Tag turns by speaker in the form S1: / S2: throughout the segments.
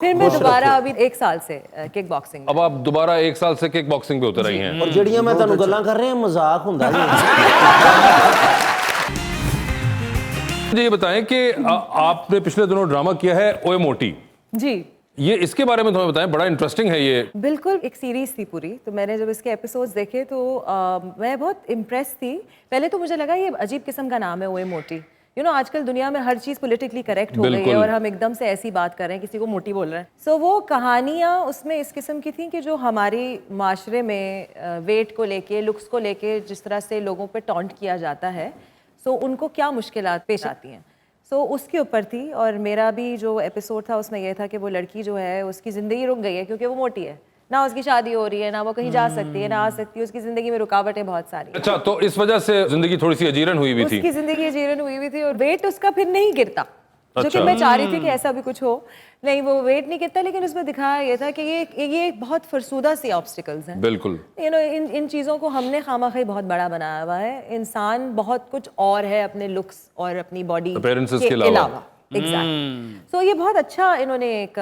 S1: फिर मैं दोबारा अभी 1 साल से किक बॉक्सिंग।
S2: अब आप दोबारा 1 साल से किक बॉक्सिंग पे उतर रही हैं।
S3: और जड़ियां मैं ਤੁਹਾਨੂੰ ਗੱਲਾਂ कर रहे हैं मजाक ਹੁੰਦਾ जी।
S2: मुझे ये बताएं कि आपने पिछले दिनों ड्रामा किया है ओए मोटी
S1: जी।
S2: ये इसके बारे में थोड़ा बताएं, बड़ा इंटरेस्टिंग है ये।
S1: बिल्कुल एक सीरीज थी पूरी, तो मैंने जब इसके एपिसोड्स देखे तो मैं बहुत इम्प्रेस थी। पहले तो मुझे लगा ये अजीब किस्म का नाम है ओए मोटी। आजकल दुनिया में हर चीज़ पॉलिटिकली करेक्ट हो गई है और हम एकदम से ऐसी बात कर रहे हैं, किसी को मोटी बोल रहे हैं। सो वो कहानियाँ उसमें इस किस्म की थी कि जो हमारी माशरे में वेट को लेके, लुक्स को लेके जिस तरह से लोगों पे टॉन्ट किया जाता है, सो उनको क्या मुश्किलात पेश आती हैं, सो उसके ऊपर थी। और मेरा भी जो एपिसोड था उसमें यह था कि वो लड़की जो है उसकी ज़िंदगी रुक गई है क्योंकि वो मोटी है, ना उसकी शादी हो रही है, ना वो कहीं जा सकती है, ना आ सकती है, उसकी ज़िंदगी में रुकावटें बहुत सारी।
S2: अच्छा, तो इस वजह से जिंदगी थोड़ी सी अजीरन हुई हुई थी।
S1: उसकी ज़िंदगी अजीरन हुई हुई थी और वेट उसका फिर नहीं गिरता, जो कि मैं चाह रही थी कि ऐसा भी कुछ हो। नहीं, वो वेट नहीं गिरता, लेकिन उसमें दिखाया ये था कि ये बहुत फरसूदा सी ऑब्स्टिकल्स हैं।
S2: बिल्कुल
S1: इन चीज़ों को हमने खामखी बहुत बड़ा बनाया हुआ है। इंसान बहुत कुछ और है अपने लुक्स और अपनी बॉडी
S2: अपीयरेंसेस के अलावा।
S1: एग्जैक्टली। सो ये बहुत अच्छा इन्होंने एक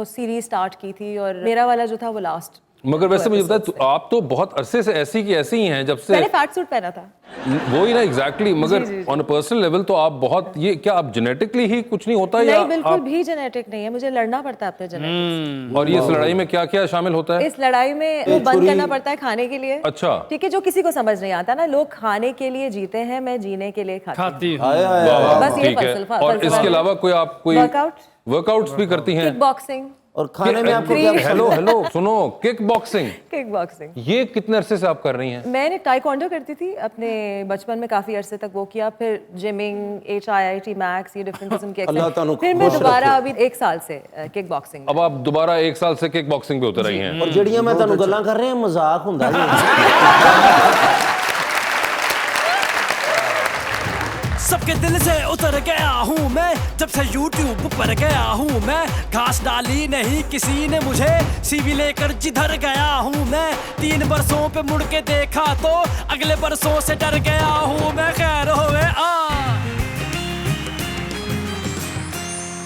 S1: सीरीज स्टार्ट की थी और मेरा वाला जो था वो लास्ट।
S2: मगर वैसे मुझे बताया, आप तो बहुत अरसे से ऐसी की ऐसी ही हैं जब से।
S1: मैंने फैट सूट पहना था।
S2: वो ही ना, एग्जैक्टली। मगर ऑन अ पर्सनल लेवल तो आप बहुत, ये क्या आप जेनेटिकली ही कुछ नहीं होता?
S1: नहीं, बिल्कुल भी जेनेटिक नहीं है, मुझे लड़ना पड़ता है अपने जेनेटिक्स।
S2: और ये इस लड़ाई में क्या क्या शामिल होता है?
S1: इस लड़ाई में वो बंद करना पड़ता है खाने के लिए।
S2: अच्छा,
S1: ठीक है, जो किसी को समझ नहीं आता ना, लोग खाने के लिए जीते हैं, मैं जीने के लिए खाती हूँ। बस ये
S2: ठीक है। और इसके अलावा कोई वर्कआउट्स भी करती हैं?
S1: Kick boxing.
S3: और खाने में आपको क्या?
S2: हेलो सुनो, किक बॉक्सिंग।
S1: किक बॉक्सिंग
S2: ये कितने अरसे से आप कर रही हैं?
S1: मैंने टाइकोंडो करती थी अपने बचपन में, काफी अरसे तक वो किया। फिर जिमिंग, HIIT मैक्स, ये डिफरेंट किस्म के एक्सरसाइज। फिर मैं दोबारा अभी 1 साल से किक बॉक्सिंग।
S2: अब आप दोबारा 1 साल से किक बॉक्सिंग पे उतर रही हैं।
S3: और जड़ियां मैं ਤੁਹਾਨੂੰ ਗੱਲਾਂ कर रहे हैं मजाक ਹੁੰਦਾ जी।
S4: सबके दिल से उतर गया हूँ मैं, जब से YouTube पर गया हूँ मैं। घास डाली नहीं किसी ने मुझे, CV लेकर जिधर गया हूँ मैं। 3 बरसों पे मुड़ के देखा तो अगले बरसों से डर गया हूँ मैं। खैर होवे